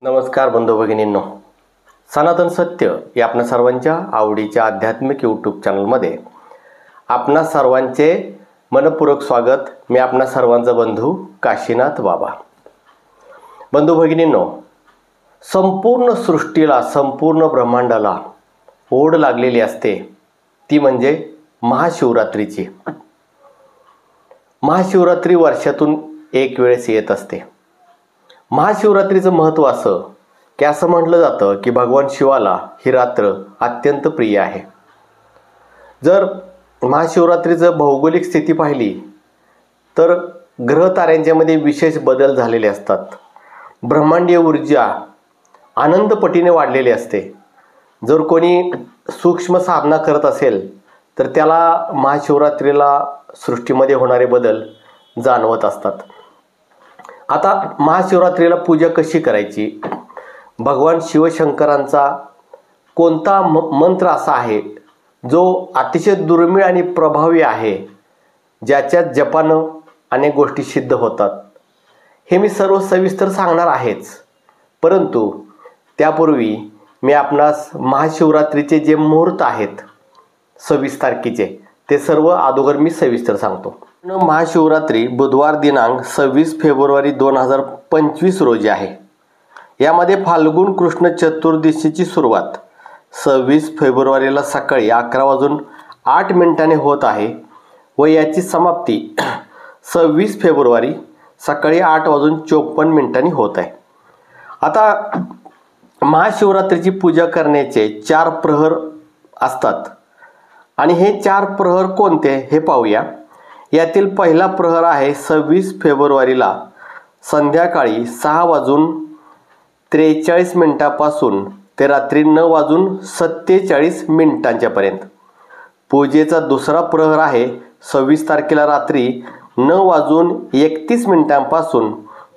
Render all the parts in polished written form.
नमस्कार बंधू भगिनींनो, सनातन सत्य या आपणा सर्वांच्या आवडीच्या आध्यात्मिक यूट्यूब चॅनलमध्ये आपणा सर्वांचे मनपूर्वक स्वागत। मी आपणा सर्वांचा बंधू काशीनाथ बाबा। बंधू भगिनींनो, संपूर्ण सृष्टीला, संपूर्ण ब्रह्मांडाला ओढ लागलेली असते ती म्हणजे महाशिवरात्रीची। महाशिवरात्री वर्षातून एक वेळेस येत असते। महाशिवरात्रीचं महत्त्व असं की असं म्हटलं जातं की भगवान शिवाला ही रात्र अत्यंत प्रिय आहे। जर महाशिवरात्रीचं भौगोलिक स्थिती पाहिली तर ग्रह ताऱ्यांच्यामध्ये विशेष बदल झालेले असतात। ब्रह्मांडीय ऊर्जा आनंदपटीने वाढलेली असते। जर कोणी सूक्ष्म साधना करत असेल तर त्याला महाशिवरात्रीला सृष्टीमध्ये होणारे बदल जाणवत असतात। आता महाशिवरात्रीला पूजा कशी करायची? भगवान शिवशंकरांचा कोणता मंत्र असा आहे जो अतिशय दुर्मिळ आणि प्रभावी आहे, ज्याच्या जपानं अनेक गोष्टी सिद्ध होतात? हे मी सर्व सविस्तर सांगणार आहेच, परंतु त्यापूर्वी मी आपणास महाशिवरात्रीचे जे मुहूर्त आहेत 26 तारखेचे ते सर्व अगोदर मी सविस्तर सांगतो। महाशिवरात्री बुधवार दिनांक 26 फेब्रुवारी 2025 रोजी आहे। यामध्ये फाल्गुन कृष्ण चतुर्दशीची सुरुवात 26 फेब्रुवारीला सकाळी 11:08 होत आहे व याची समाप्ती 26 फेब्रुवारी सकाळी 8:54 होत आहे। आता महाशिवरात्रीची पूजा करण्याचे 4 प्रहर असतात आणि हे 4 प्रहर कोणते हे पाहूया। यातील पहिला प्रहर आहे 26 फेब्रुवारीला संध्याकाळी 6:43 पासून ते रात्री 9:47 पर्यंत। पूजेचा दुसरा प्रहर आहे 26 तारखेला रात्री 9:31 पासून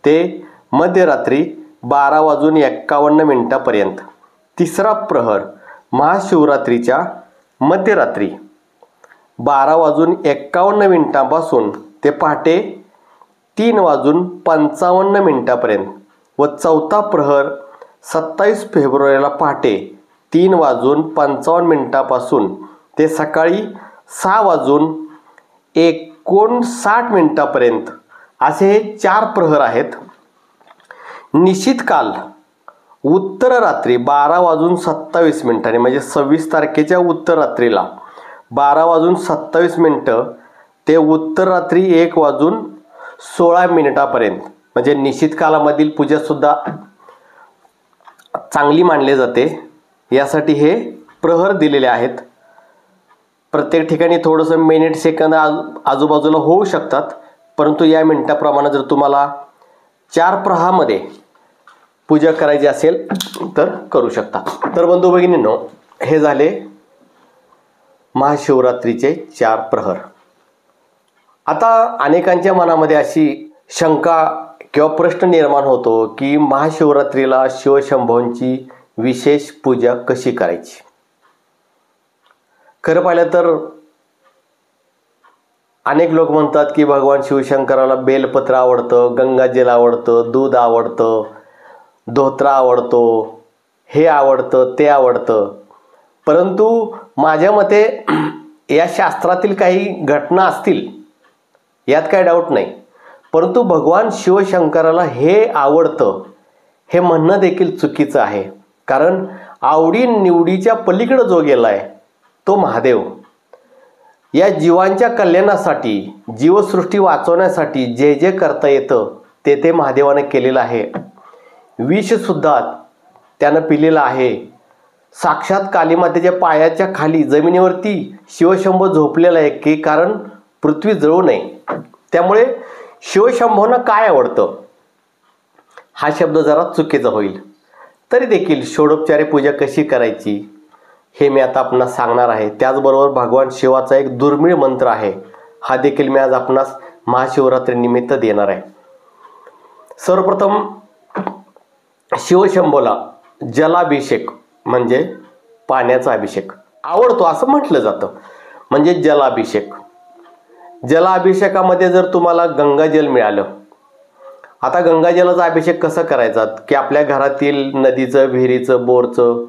ते मध्यरात्री 12:51 पर्यंत। तिसरा प्रहर महाशिवरात्रीच्या मध्यरात्री 12:51 पासून ते पहाटे 3:55 पर्यंत व चौथा प्रहर 27 फेब्रुवारीला पहाटे 3:55 पासून ते सकाळी 6:59 पर्यंत असे हे 4 प्रहर आहेत। निश्चित काल उत्तर रात्री 12:27 म्हणजे 26 तारखेच्या उत्तर रात्रीला 12:27 ते उत्तर रात्री 1:16 पर्यंत म्हणजे निश्चित कालामधील पूजा सुद्धा चांगली मानली जाते। यासाठी हे प्रहर दिलेले आहेत। प्रत्येक ठिकाणी थोडंसं मिनिट सेकंद आजूबाजूला होऊ शकतात, परंतु या मिनिटाप्रमाणे जर तुम्हाला 4 प्रहामध्ये पूजा करायची असेल तर करू शकता। तर बंधू भगिनींनो, हे झाले महाशिवरात्रीचे 4 प्रहर। आता अनेकांच्या मनामध्ये अशी शंका किंवा प्रश्न निर्माण होतो की महाशिवरात्रीला शिवशंभोंची विशेष पूजा कशी करायची? खरं पाहिलं तर अनेक लोक म्हणतात की भगवान शिवशंकराला बेलपत्र आवडतं, गंगाजल आवडतं, दूध आवडतं, धोत्रा आवडतो, हे आवडतं, ते आवडतं। परंतु माझ्या मते या शास्त्रातील काही घटना असतील, यात काही डाऊट नाही, परंतु भगवान शिवशंकराला हे आवडतं हे म्हणणं देखील चुकीचं आहे। कारण आवडी निवडीच्या पलीकडे जो गेलाय तो महादेव। या जीवांच्या कल्याणासाठी, जीवसृष्टी वाचवण्यासाठी जे जे करता येतं ते महादेवाने केलेलं आहे। विषसुद्धा त्यानं पिलेलं आहे। साक्षात कालीमातेच्या पायाच्या खाली जमिनीवरती शिवशंभो झोपलेला आहे की कारण पृथ्वी जळू नये। त्यामुळे शिवशंभोंना काय आवडतं हा शब्द जरा चुकीचा होईल। तरी देखील षोडोपचारे पूजा कशी करायची हे मी आता आपणास सांगणार आहे। त्याचबरोबर भगवान शिवाचा एक दुर्मिळ मंत्र आहे, हा देखील मी आज आपणास महाशिवरात्री निमित्त देणार आहे। सर्वप्रथम शिवशंभोला जलाभिषेक म्हणजे पाण्याचा अभिषेक आवडतो असं म्हटलं जातं, म्हणजे जलाभिषेक। जलाभिषेकामध्ये जर तुम्हाला गंगाजल मिळालं आता गंगाजलाचा अभिषेक कसा करायचा की आपल्या घरातील नदीचं, विहिरीचं, बोरचं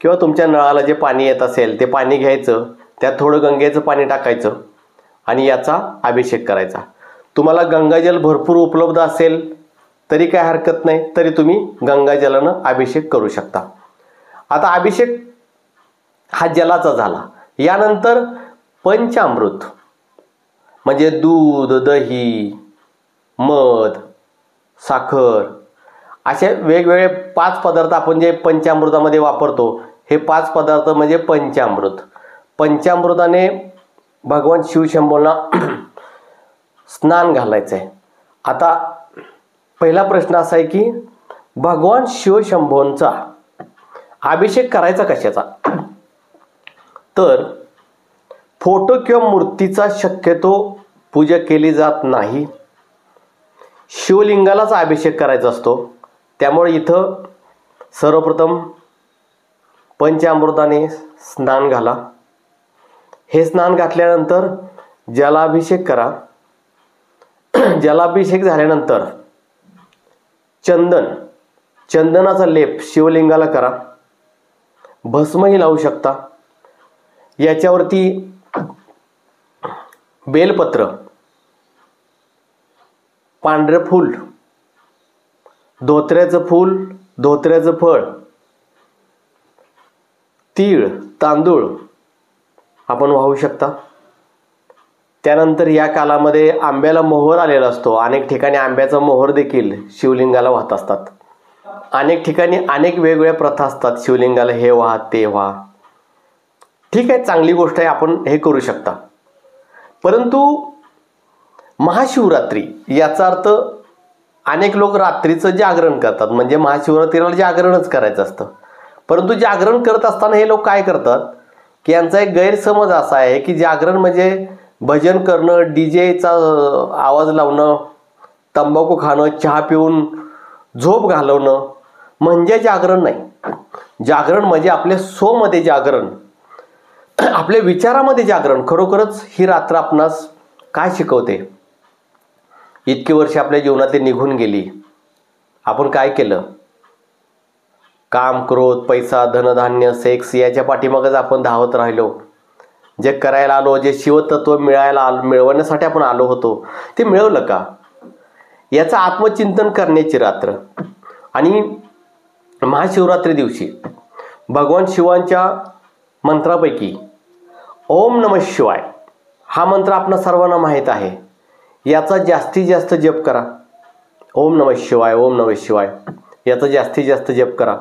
किंवा तुमच्या नळाला जे पाणी येत असेल ते पाणी घ्यायचं, त्यात थोडं गंगेचं पाणी टाकायचं आणि याचा अभिषेक करायचा. तुम्हाला गंगाजल भरपूर उपलब्ध असेल तरी काय हरकत नाही, तरी तुम्ही गंगाजलानं अभिषेक करू शकता. आता अभिषेक हा जलाचा झाला. यानंतर पंचामृत म्हणजे दूध, दही, मध, साखर असे वेगवेगळे 5 पदार्थ आपण जे पंचामृतामध्ये वापरतो, हे 5 पदार्थ म्हणजे पंचामृत. पंचामृताने भगवान शिवशंभोला स्नान घालायचं आहे. आता पहिला प्रश्न असा आहे की भगवान शिवशंभोंचा अभिषेक करायचा कशाचा? तर फोटो किंवा मूर्तीचा शक्यतो पूजा केली जात नाही. शिवलिंगालाच अभिषेक करायचा असतो. त्यामुळे इथं सर्वप्रथम पंचामृताने स्नान घाला. हे स्नान घातल्यानंतर जलाभिषेक करा. जलाभिषेक झाल्यानंतर चंदनाचा लेप शिवलिंगाला करा. भस्मही लावू शकता. याच्यावरती बेलपत्र, पांढरं फूल, धोत्र्याचं फूल, धोत्र्याचं फळ, तीळ, तांदूळ आपण वाहू शकता. त्यानंतर या कालामध्ये आंब्याला मोहर आलेला असतो. अनेक ठिकाणी आंब्याचा मोहर देखील शिवलिंगाला वाहत असतात. अनेक ठिकाणी अनेक वेगवेगळ्या प्रथा असतात. शिवलिंगाला हे वाहा, ते वाहा. ठीक आहे, चांगली गोष्ट आहे, आपण हे करू शकता. परंतु महाशिवरात्री याचा अर्थ अनेक लोक रात्रीचं जागरण करतात, म्हणजे महाशिवरात्रीला जागरणच करायचं असतं. परंतु जागरण करत असताना हे लोक काय करतात की यांचा एक गैरसमज असा आहे की जागरण म्हणजे भजन करणं, डीजेचा आवाज लावणं, तंबाखू खाणं, चहा पिऊन झोप घालवणं म्हणजे जागरण नाही. जागरण म्हणजे आपल्या स्वमध्ये जागरण, आपल्या विचारामध्ये जागरण. खरोखरच ही रात्र आपणास काय शिकवते? इतकी वर्षे आपल्या जीवनातली निघून गेली, आपण काय केलं? काम, क्रोध, पैसा, धनधान्य, सेक्स याच्या पाठीमागच आपण धावत राहिलो. जे करायला आलो, जे शिवतत्व मिळवण्यासाठी आपण आलो होतो, ते मिळवलं का? याचं आत्मचिंतन करण्याची रात्र. आणि महाशिवरात्री दिवशी भगवान शिवांच्या मंत्रापैकी ओम नमः शिवाय हा मंत्र आपणा सर्वांना माहीत आहे. याचा जास्तीत जास्त जप करा. ओम नमः शिवाय, ओम नमः शिवाय याचा जास्तीत जास्त जप करा.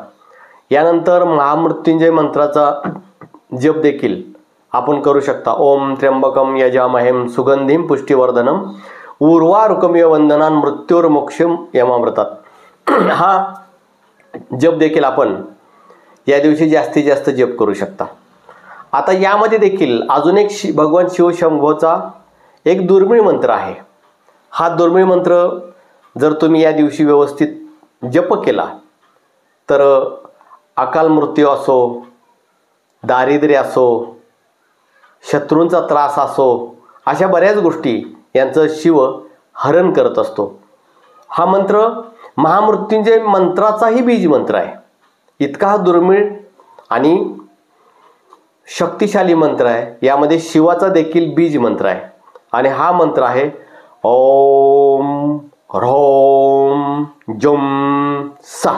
यानंतर महामृत्युंजय मंत्राचा जप देखील आपण करू शकता. ओम त्र्यंबकम यजामहेम सुगंधिम पुष्टिवर्धनम उर्वारुकमिव वंदनान मृत्युर्मोक्षम यमामृतात हा जप देखील आपण या दिवशी जास्तीत जास्त जप करू शकता. आता यामध्ये देखील अजून एक भगवान शिवशंभोचा एक दुर्मिळ मंत्र आहे. हा दुर्मिळ मंत्र जर तुम्ही या दिवशी व्यवस्थित जप केला तर अकाल मृत्यू असो, दारिद्र्य असो, शत्रूंचा त्रास असो, अशा बऱ्याच गोष्टी यांचं शिव हरण करत असतो. हा मंत्र महामृत्युंजय मंत्राचाही बीज मंत्र आहे. इतका हा दुर्मिळ आणि शक्तिशाली मंत्र आहे. यामध्ये शिवाचा देखील बीज मंत्र आहे. आणि हा मंत्र आहे ओम ह्रौम जुम सा.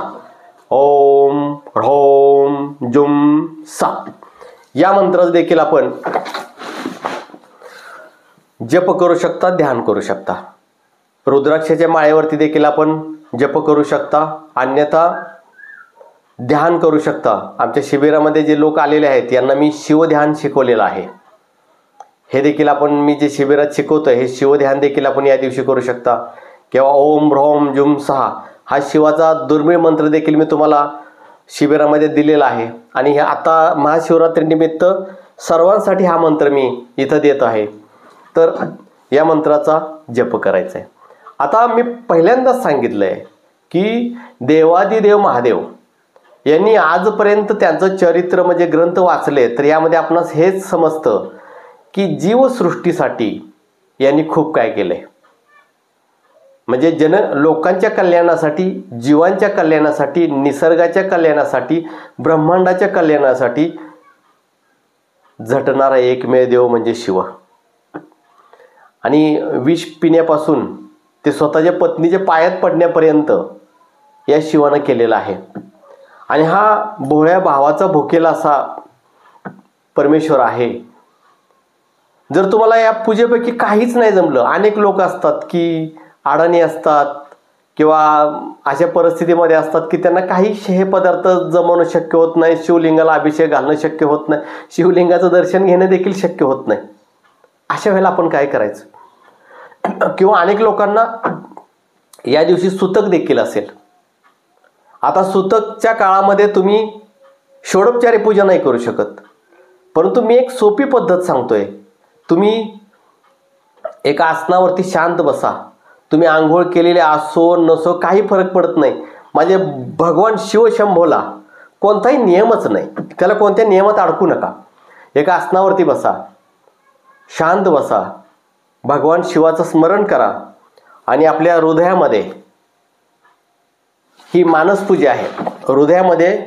ओम ह्रौम जुम सा या मंत्राचा देखील आपण जप करू शकता, ध्यान करू शकता. रुद्राक्षाच्या माळेवरती देखील आपण जप करू शकता, अन्यथा ध्यान करू शकता. आमच्या शिबिरामध्ये जे लोक आलेले आहेत यांना मी शिवध्यान शिकवलेलं आहे. हे देखील आपण मी जे शिबिरात शिकवतो हे शिवध्यान देखील आपण या दिवशी करू शकता. किंवा ओम ह्रौम जुम सहा हा शिवाचा दुर्मिळ मंत्र देखील मी तुम्हाला शिबिरामध्ये दिलेला आहे. आणि हे आता महाशिवरात्रीनिमित्त सर्वांसाठी हा मंत्र मी इथं देत आहे. तर या मंत्राचा जप करायचा आहे. आता मी पहिल्यांदाच सांगितलं आहे की देवादिदेव महादेव यांनी आजपर्यंत त्यांचं चरित्र म्हणजे ग्रंथ वाचले तर यामध्ये आपणास हेच समजतं की जीवसृष्टीसाठी यांनी खूप काय केलंय. म्हणजे लोकांच्या कल्याणासाठी, जीवांच्या कल्याणासाठी, निसर्गाच्या कल्याणासाठी, ब्रह्मांडाच्या कल्याणासाठी झटणारा एकमेव देव म्हणजे शिव. आणि विष पिण्यापासून ते स्वतःच्या पत्नीच्या पायात पडण्यापर्यंत या शिवानं केलेला आहे. आणि हा भोळ्या भावाचा भुकेला असा परमेश्वर आहे. जर तुम्हाला या पूजेपैकी काहीच नाही जमलं, अनेक लोक असतात की अडाणी असतात किंवा अशा परिस्थितीमध्ये असतात की त्यांना काही हे पदार्थ जमवणं शक्य होत नाही, शिवलिंगाला अभिषेक घालणं शक्य होत नाही, शिवलिंगाचं दर्शन घेणं देखील शक्य होत नाही. अशा वेळेला आपण काय करायचं? किंवा अनेक लोकांना या दिवशी सुतक देखील असेल. आता सुतकच्या काळामध्ये तुम्ही षोडोपचारी पूजा नाही करू शकत, परंतु मी एक सोपी पद्धत सांगतोय. तुम्ही एका आसनावरती शांत बसा. तुम्ही आंघोळ केलेले असो नसो काही फरक पडत नाही. माझे भगवान शिवशंभोला कोणताही नियमच नाही, त्याला कोणत्या नियमात अडकू नका. एका आसनावरती बसा, शांत बसा, भगवान शिवाचं स्मरण करा आणि आपल्या हृदयामध्ये ही मानसपूजा आहे. हृदयामध्ये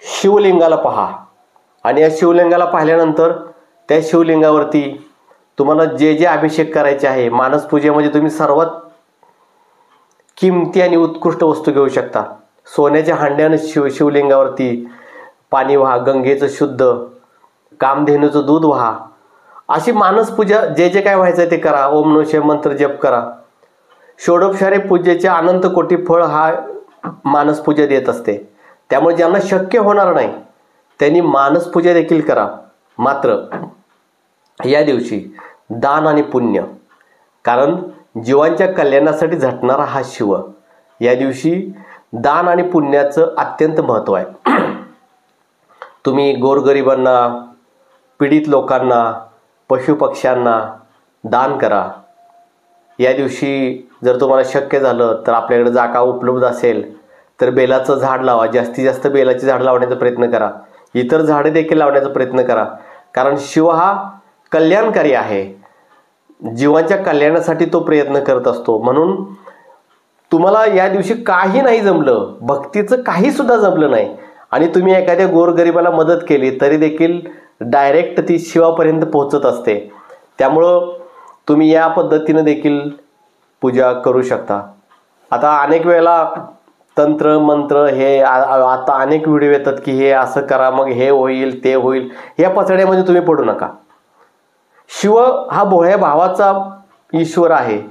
शिवलिंगाला पहा आणि या शिवलिंगाला पाहिल्यानंतर त्या शिवलिंगावरती तुम्हाला जे जे अभिषेक करायचे आहे, मानसपूजेमध्ये तुम्ही सर्वात किमती आणि उत्कृष्ट वस्तू घेऊ शकता. सोन्याच्या हांड्यानं शिवलिंगावरती पाणी वाहा, गंगेचं शुद्ध, कामधेनूचं दूध वाहा. अशी मानसपूजा जे जे काय व्हायचं ते करा. ओम नमः शिवाय मंत्र जप करा. षोडोपचारी पूजेचे अनंत कोटी फळ हा मानसपूजा देत असते. त्यामुळे ज्यांना शक्य होणार नाही त्यांनी मानसपूजा देखील करा. मात्र या दिवशी दान आणि पुण्य, कारण जीवांच्या कल्याणासाठी झटणारा हा शिव, या दिवशी दान आणि पुण्याचं अत्यंत महत्त्व आहे. तुम्ही गोरगरिबांना, पीडित लोकांना, पशुपक्ष्यांना दान करा. या दिवशी जर तुम्हाला शक्य झालं तर आपल्याकडे जागा उपलब्ध असेल तर बेलाचं झाड लावा. जास्तीत जास्त बेलाची झाड लावण्याचा प्रयत्न करा. इतर झाडे देखील लावण्याचा प्रयत्न करा. कारण शिव हा कल्याणकारी आहे. जीवांच्या कल्याणासाठी तो प्रयत्न करत असतो. म्हणून तुम्हाला या दिवशी काही नाही जमलं, भक्तीचं काही सुद्धा जमलं नाही आणि तुम्ही एखाद्या गोरगरिबाला मदत केली तरी देखील डायरेक्ट ती शिवापर्यंत पोहोचत असते. त्यामुळं तुम्ही या पद्धतीनं देखील पूजा करू शकता. आता अनेक वेळेला तंत्र मंत्र हे आता अनेक व्हिडिओ येतात की हे असं करा मग हे होईल ते होईल. या पचड्यामध्ये तुम्ही पडू नका. शिव हा भोळ्या भावाचा ईश्वर आहे.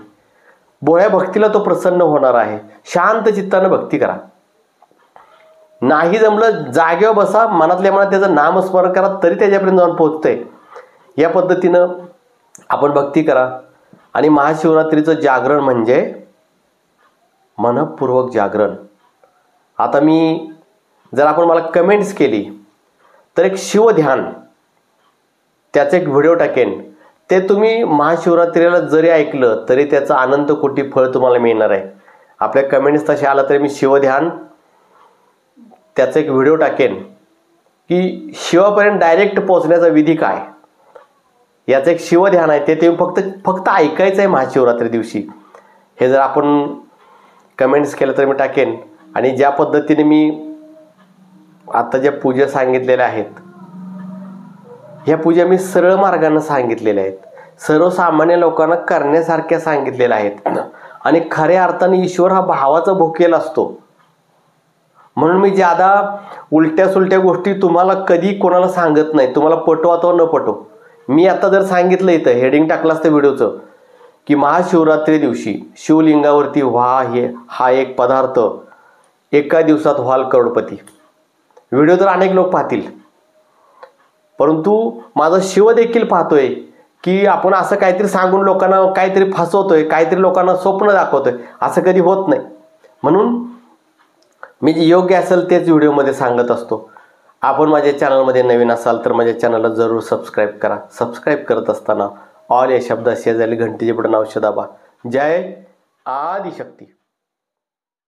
भोळ्या भक्तीला तो प्रसन्न होणार आहे. शांत चित्तानं भक्ती करा. नाही जमलं जागेवर बसा, मनातल्या मनात त्याचं नामस्मरण करा तरी त्याच्यापर्यंत जाऊन पोहोचतंय. या पद्धतीनं आपण भक्ती करा. आणि महाशिवरात्रीचं जागरण म्हणजे मनपूर्वक जागरण. आता मी जर आपण मला कमेंट्स केली तर एक शिवध्यान त्याचं एक व्हिडिओ टाकेन. ते तुम्ही महाशिवरात्रीला जरी ऐकलं तरी त्याचं अनंत कोटी फळ तुम्हाला मिळणार आहे. आपल्या कमेंट्स तसे आला तरी मी शिवध्यान त्याचा एक व्हिडिओ टाकेन की शिवापर्यंत डायरेक्ट पोहोचण्याचा विधी काय, याचं एक शिवध्यान आहे. ते तुम्ही फक्त ऐकायचं आहे महाशिवरात्री दिवशी. हे जर आपण कमेंट्स केलं तर मी टाकेन. आणि ज्या पद्धतीने मी आता ज्या पूजा सांगितलेल्या आहेत ह्या पूजा मी सरळ मार्गाने सांगितलेल्या आहेत. सर्वसामान्य लोकांना करण्यासारख्या सांगितलेल्या आहेत. आणि खऱ्या अर्थाने ईश्वर हा भावाचा भुकेला असतो. म्हणून मी ज्यादा उलट्या सुलट्या गोष्टी तुम्हाला कधी कोणाला सांगत नाही. तुम्हाला पटो अथवा न पटो. मी आता जर सांगितलं इथं हेडिंग टाकलं असतं व्हिडिओचं की महाशिवरात्री दिवशी शिवलिंगावरती हा एक पदार्थ एका दिवसात व्हाल करोडपती. व्हिडिओ तर अनेक लोक पाहतील, परंतु माझा शिव देखील पाहतोय की आपण असं काहीतरी सांगून लोकांना काहीतरी फसवतोय, काहीतरी लोकांना स्वप्न दाखवतोय. असं कधी होत नाही. म्हणून मी जे योग्य असेल तेच व्हिडिओमध्ये सांगत असतो. आपण माझ्या चॅनलमध्ये नवीन असाल तर माझ्या चॅनलला जरूर सबस्क्राईब करा. सबस्क्राईब करत असताना ऑल या शब्दात शेजारी घंटीचे बटन अवश्य दाबा. जय आदिशक्ती.